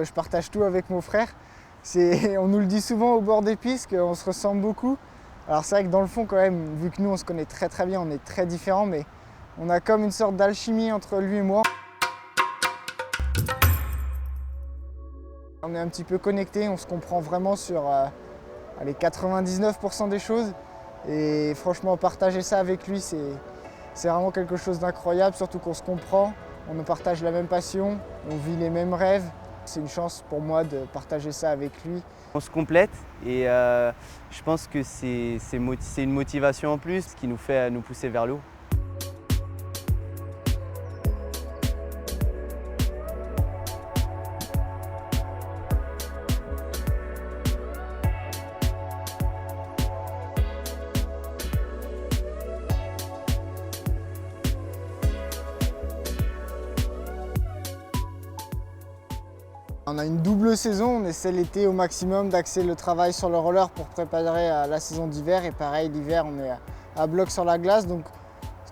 Je partage tout avec mon frère. On nous le dit souvent au bord des pistes qu'on se ressemble beaucoup. Alors c'est vrai que dans le fond quand même, vu que nous on se connaît très bien, on est très différents, mais on a comme une sorte d'alchimie entre lui et moi. On est un petit peu connectés, on se comprend vraiment sur les 99% des choses. Et franchement, partager ça avec lui, c'est vraiment quelque chose d'incroyable, surtout qu'on se comprend, on partage la même passion, on vit les mêmes rêves. C'est une chance pour moi de partager ça avec lui. On se complète et je pense que c'est une motivation en plus qui nous fait nous pousser vers le haut. On a une double saison, on essaie l'été au maximum d'axer le travail sur le roller pour préparer la saison d'hiver. Et pareil, l'hiver, on est à bloc sur la glace. Donc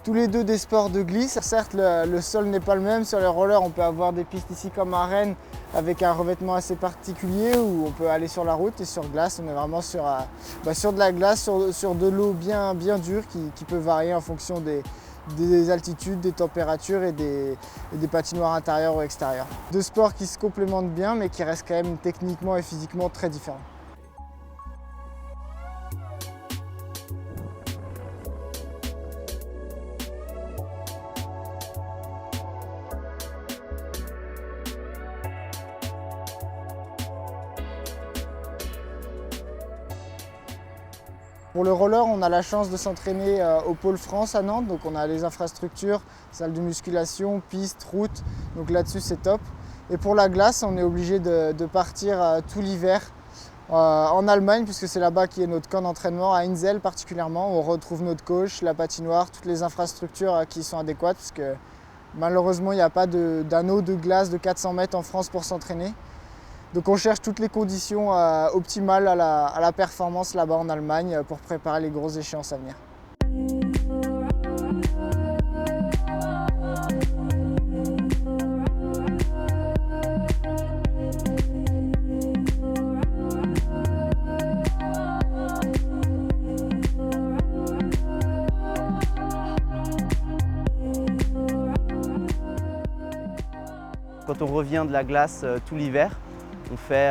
tous les deux des sports de glisse. Certes, le sol n'est pas le même. Sur les rollers, on peut avoir des pistes ici comme à Rennes avec un revêtement assez particulier où on peut aller sur la route. Et sur glace, on est vraiment sur de la glace, sur de l'eau bien dure qui peut varier en fonction des altitudes, des températures et des patinoires intérieures ou extérieures. Deux sports qui se complémentent bien mais qui restent quand même techniquement et physiquement très différents. Pour le roller, on a la chance de s'entraîner au Pôle France à Nantes, donc on a les infrastructures, salle de musculation, piste, route, donc là-dessus c'est top. Et pour la glace, on est obligé de partir tout l'hiver en Allemagne, puisque c'est là-bas qui est notre camp d'entraînement, à Inzell particulièrement, où on retrouve notre coach, la patinoire, toutes les infrastructures qui sont adéquates, parce que malheureusement il n'y a pas d'anneau de glace de 400 mètres en France pour s'entraîner. Donc on cherche toutes les conditions optimales à la performance là-bas en Allemagne pour préparer les grosses échéances à venir. Quand on revient de la glace tout l'hiver, on fait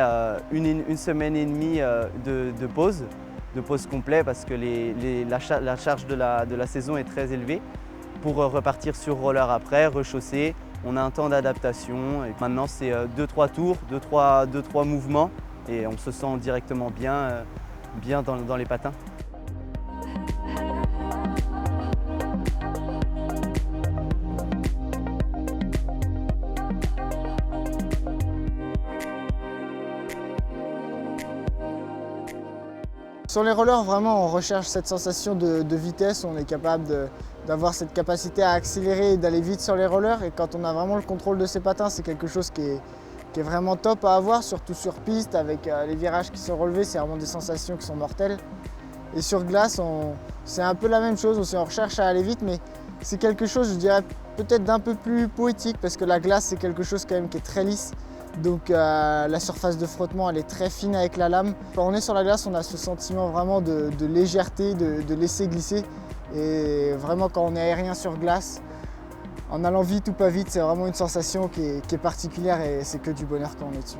une semaine et demie de pause complet parce que la charge de la saison est très élevée. Pour repartir sur roller après, rechausser, on a un temps d'adaptation. Et maintenant c'est 2-3 tours, 2-3 mouvements et on se sent directement bien dans les patins. Sur les rollers, vraiment, on recherche cette sensation de vitesse. On est capable d'avoir cette capacité à accélérer et d'aller vite sur les rollers. Et quand on a vraiment le contrôle de ses patins, c'est quelque chose qui est vraiment top à avoir, surtout sur piste, avec les virages qui sont relevés. C'est vraiment des sensations qui sont mortelles. Et sur glace, c'est un peu la même chose. On recherche à aller vite, mais c'est quelque chose, je dirais, peut-être d'un peu plus poétique, parce que la glace, c'est quelque chose quand même qui est très lisse. Donc la surface de frottement elle est très fine avec la lame. Quand on est sur la glace, on a ce sentiment vraiment de légèreté, de laisser glisser. Et vraiment quand on est aérien sur glace, en allant vite ou pas vite, c'est vraiment une sensation qui est particulière et c'est que du bonheur quand on est dessus.